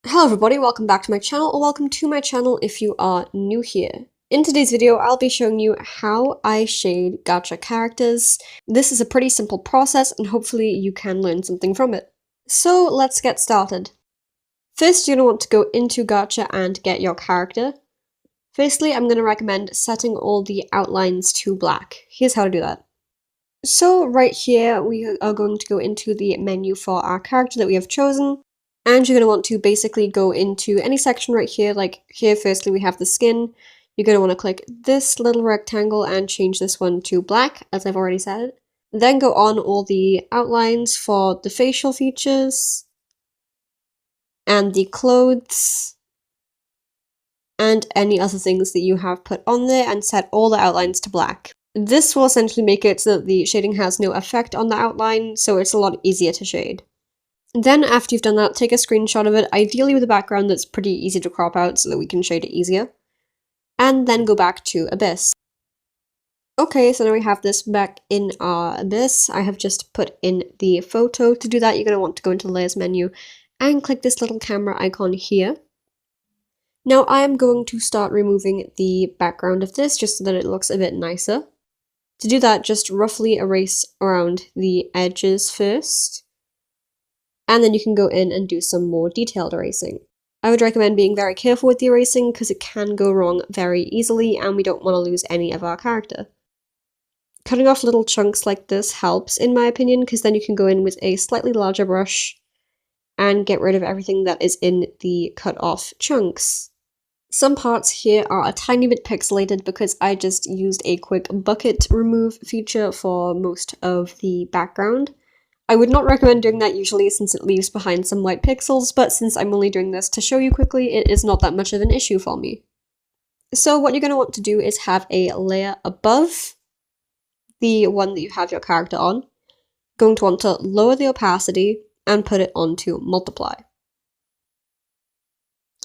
Hello everybody, welcome back to my channel, or welcome to my channel if you are new here. In today's video, I'll be showing you how I shade gacha characters. This is a pretty simple process and hopefully you can learn something from it. So let's get started. First, you're going to want to go into gacha and get your character. Firstly, I'm going to recommend setting all the outlines to black. Here's how to do that. So right here, we are going to go into the menu for our character that we have chosen. And you're going to want to basically go into any section right here, like here firstly we have the skin. You're going to want to click this little rectangle and change this one to black, as I've already said. Then go on all the outlines for the facial features, and the clothes, and any other things that you have put on there, and set all the outlines to black. This will essentially make it so that the shading has no effect on the outline, so it's a lot easier to shade. Then after you've done that, take a screenshot of it, ideally with a background that's pretty easy to crop out so that we can shade it easier. And then go back to Abyss. Okay, so now we have this back in our Abyss. I have just put in the photo. To do that, you're going to want to go into the Layers menu and click this little camera icon here. Now I am going to start removing the background of this just so that it looks a bit nicer. To do that, just roughly erase around the edges first. And then you can go in and do some more detailed erasing. I would recommend being very careful with the erasing because it can go wrong very easily and we don't want to lose any of our character. Cutting off little chunks like this helps in my opinion because then you can go in with a slightly larger brush and get rid of everything that is in the cut off chunks. Some parts here are a tiny bit pixelated because I just used a quick bucket remove feature for most of the background. I would not recommend doing that usually since it leaves behind some white pixels, but since I'm only doing this to show you quickly, it is not that much of an issue for me. So what you're going to want to do is have a layer above the one that you have your character on. Going to want to lower the opacity and put it onto multiply.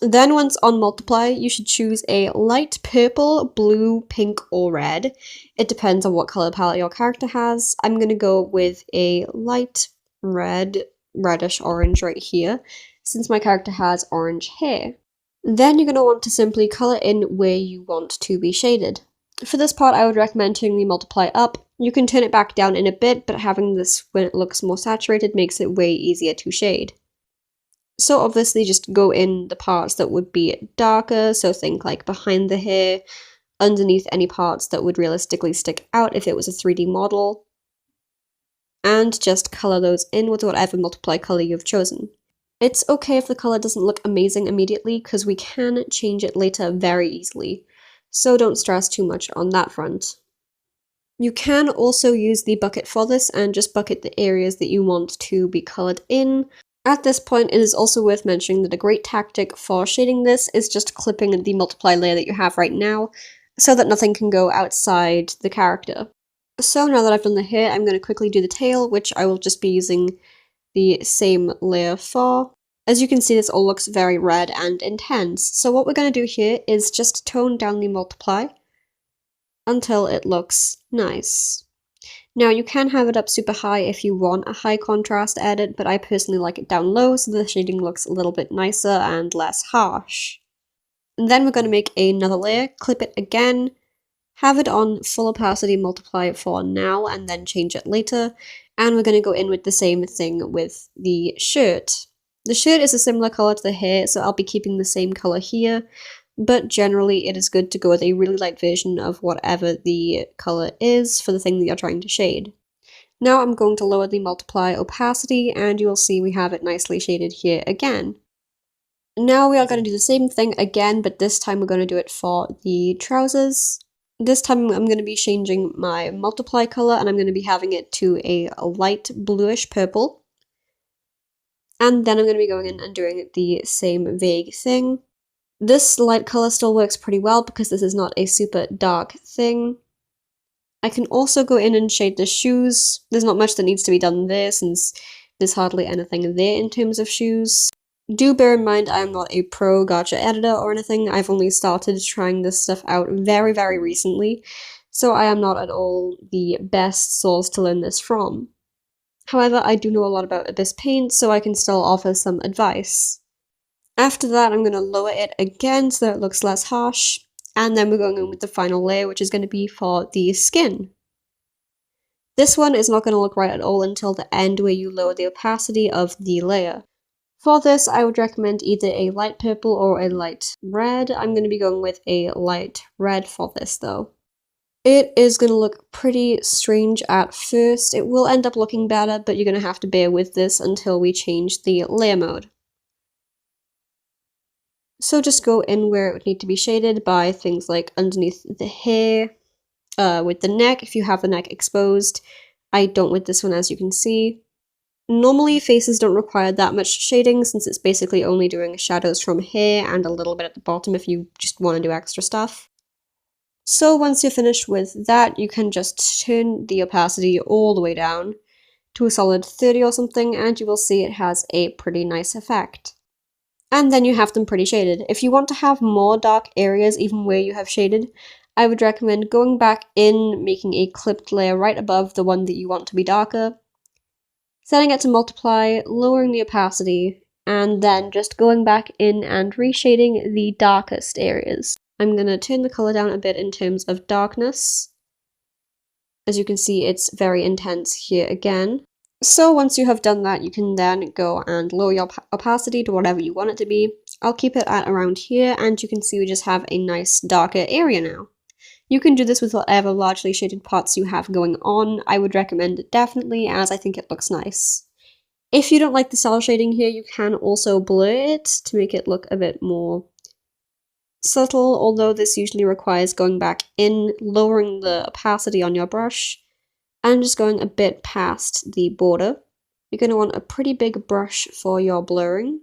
Then once on multiply, you should choose a light purple, blue, pink, or red. It depends on what color palette your character has. I'm going to go with a light red, reddish orange right here, since my character has orange hair. Then you're going to want to simply color in where you want to be shaded. For this part, I would recommend turning the multiply up. You can turn it back down in a bit, but having this when it looks more saturated makes it way easier to shade. So obviously just go in the parts that would be darker, so think like behind the hair, underneath any parts that would realistically stick out if it was a 3D model, and just color those in with whatever multiply color you've chosen. It's okay if the color doesn't look amazing immediately, because we can change it later very easily, so don't stress too much on that front. You can also use the bucket for this and just bucket the areas that you want to be colored in. At this point, it is also worth mentioning that a great tactic for shading this is just clipping the multiply layer that you have right now, so that nothing can go outside the character. So now that I've done the hair, I'm going to quickly do the tail, which I will just be using the same layer for. As you can see, this all looks very red and intense, so what we're going to do here is just tone down the multiply until it looks nice. Now you can have it up super high if you want a high contrast edit, but I personally like it down low so the shading looks a little bit nicer and less harsh. And then we're going to make another layer, clip it again, have it on full opacity, multiply it for now, and then change it later. And we're going to go in with the same thing with the shirt. The shirt is a similar color to the hair, so I'll be keeping the same color here. But generally it is good to go with a really light version of whatever the color is for the thing that you're trying to shade. Now I'm going to lower the multiply opacity and you will see we have it nicely shaded here again. Now we are going to do the same thing again, but this time we're going to do it for the trousers. This time I'm going to be changing my multiply color and I'm going to be having it to a light bluish purple. And then I'm going to be going in and doing the same vague thing. This light color still works pretty well because this is not a super dark thing. I can also go in and shade the shoes. There's not much that needs to be done there since there's hardly anything there in terms of shoes. Do bear in mind I am not a pro gacha editor or anything. I've only started trying this stuff out very, very recently, so I am not at all the best source to learn this from. However, I do know a lot about Ibis Paint, so I can still offer some advice. After that, I'm going to lower it again so that it looks less harsh. And then we're going in with the final layer, which is going to be for the skin. This one is not going to look right at all until the end where you lower the opacity of the layer. For this, I would recommend either a light purple or a light red. I'm going to be going with a light red for this though. It is going to look pretty strange at first. It will end up looking better, but you're going to have to bear with this until we change the layer mode. So just go in where it would need to be shaded by things like underneath the hair, with the neck if you have the neck exposed. I don't with this one, as you can see. Normally faces don't require that much shading since it's basically only doing shadows from hair and a little bit at the bottom if you just want to do extra stuff. So once you're finished with that, you can just turn the opacity all the way down to a solid 30 or something, and you will see it has a pretty nice effect. And then you have them pretty shaded. If you want to have more dark areas even where you have shaded, I would recommend going back in, making a clipped layer right above the one that you want to be darker, setting it to multiply, lowering the opacity, and then just going back in and reshading the darkest areas. I'm going to turn the color down a bit in terms of darkness. As you can see, it's very intense here again. So once you have done that, you can then go and lower your opacity to whatever you want it to be. I'll keep it at around here, and you can see we just have a nice darker area now. You can do this with whatever largely shaded parts you have going on. I would recommend it definitely, as I think it looks nice. If you don't like the cell shading here, you can also blur it to make it look a bit more subtle, although this usually requires going back in, lowering the opacity on your brush, and just going a bit past the border. You're going to want a pretty big brush for your blurring.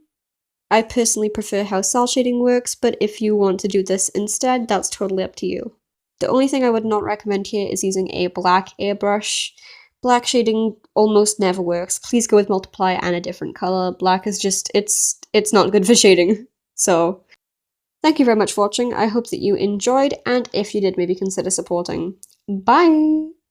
I personally prefer how cell shading works, but if you want to do this instead, that's totally up to you. The only thing I would not recommend here is using a black airbrush. Black shading almost never works. Please go with multiply and a different color. Black is just, it's not good for shading. So, thank you very much for watching. I hope that you enjoyed, and if you did, maybe consider supporting. Bye!